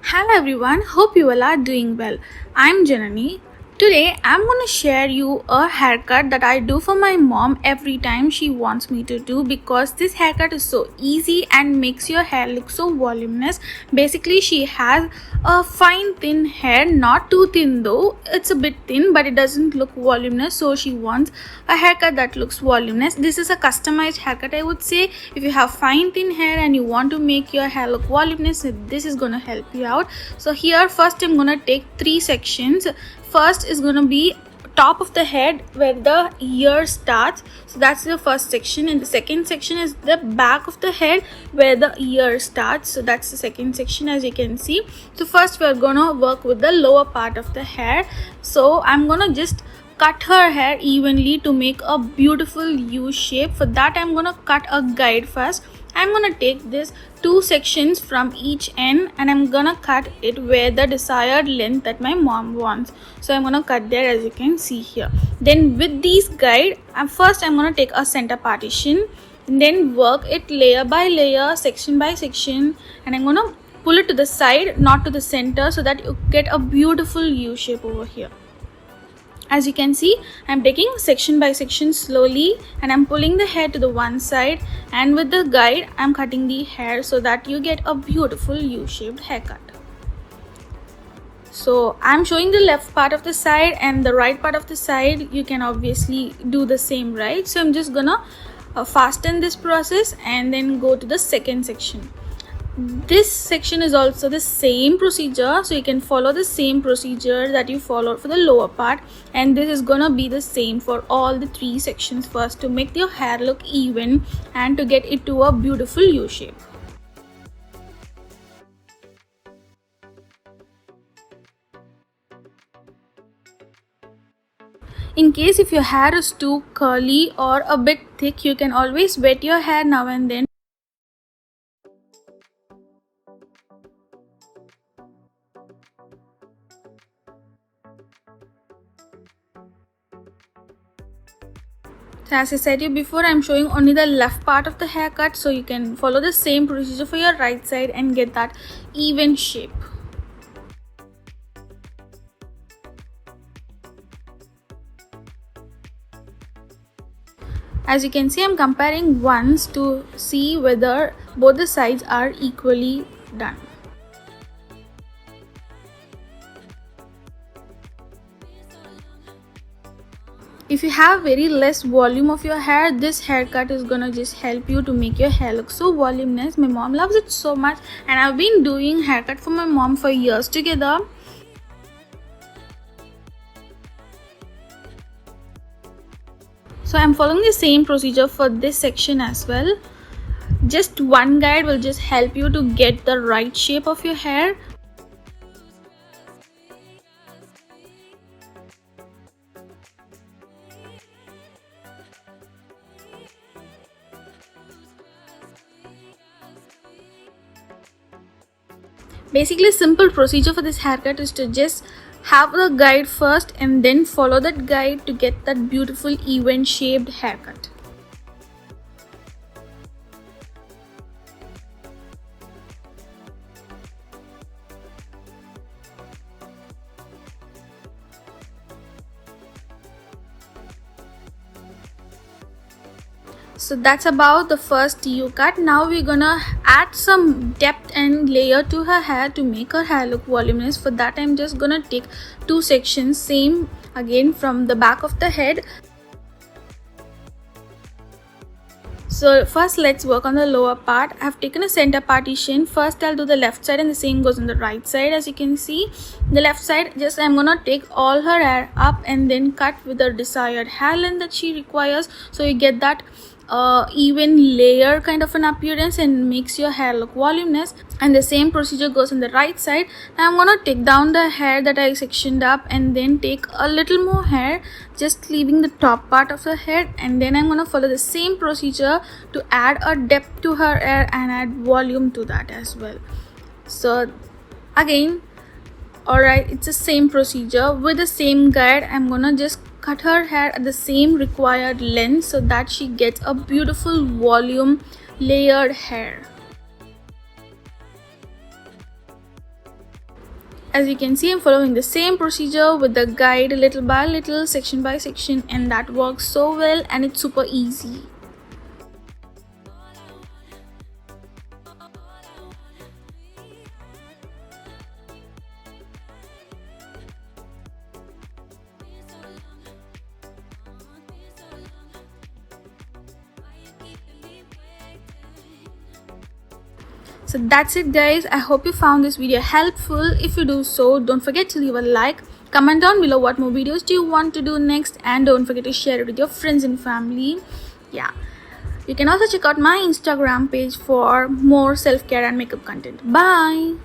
Hello everyone, hope you all are doing well. I'm Janani. Today I'm gonna share you a haircut that I do for my mom every time she wants me to do, because this haircut is so easy and makes your hair look so voluminous. Basically, she has a fine thin hair, not too thin though, it's a bit thin but it doesn't look voluminous, so she wants a haircut that looks voluminous. This is a customized haircut, I would say. If you have fine thin hair and you want to make your hair look voluminous, this is gonna help you out. So here first I'm gonna take three sections. First is gonna be top of the head where the ear starts, so that's the first section, and the second section is the back of the head where the ear starts, so that's the second section, as you can see. So first we're gonna work with the lower part of the hair. So I'm gonna just cut her hair evenly to make a beautiful U shape. For that I'm gonna cut a guide first. I'm gonna take this two sections from each end and I'm gonna cut it where the desired length that my mom wants. So I'm gonna cut there, as you can see here. Then with these guide, first I'm gonna take a center partition and then work it layer by layer, section by section, and I'm gonna pull it to the side, not to the center, so that you get a beautiful U shape over here. As you can see, I'm taking section by section slowly and I'm pulling the hair to the one side, and with the guide I'm cutting the hair so that you get a beautiful U-shaped haircut. So I'm showing the left part of the side and the right part of the side. You can obviously do the same, right? So I'm just gonna fasten this process and then go to the second section. This section is also the same procedure, so you can follow the same procedure that you followed for the lower part, and this is gonna be the same for all the three sections first, to make your hair look even and to get it to a beautiful U shape. In case if your hair is too curly or a bit thick, you can always wet your hair now and then. So as I said you before, I'm showing only the left part of the haircut, so you can follow the same procedure for your right side and get that even shape. As you can see, I'm comparing once to see whether both the sides are equally done. If you have very less volume of your hair, this haircut is gonna just help you to make your hair look so voluminous. My mom loves it so much, and I've been doing haircut for my mom for years together. So I'm following the same procedure for this section as well. Just one guide will just help you to get the right shape of your hair. Basically, simple procedure for this haircut is to just have the guide first and then follow that guide to get that beautiful even shaped haircut. So that's about the first U cut. Now we're gonna add some depth and layer to her hair to make her hair look voluminous. For that I'm just gonna take two sections, same again from the back of the head. So first let's work on the lower part. I have taken a center partition. First I'll do the left side and the same goes on the right side. As you can see, the left side, just I'm gonna take all her hair up and then cut with the desired hair length that she requires, so you get that even layer kind of an appearance and makes your hair look voluminous. And the same procedure goes on the right side. Now I'm gonna take down the hair that I sectioned up and then take a little more hair, just leaving the top part of the head, and then I'm gonna follow the same procedure to add a depth to her hair and add volume to that as well. So again, alright, it's the same procedure with the same guide. I'm gonna just cut her hair at the same required length so that she gets a beautiful volume layered hair. As you can see, I'm following the same procedure with the guide little by little, section by section, and that works so well and it's super easy. So that's it guys, I hope you found this video helpful. If you do so, don't forget to leave a like, comment down below what more videos do you want to do next, and don't forget to share it with your friends and family. Yeah, you can also check out my Instagram page for more self-care and makeup content. Bye.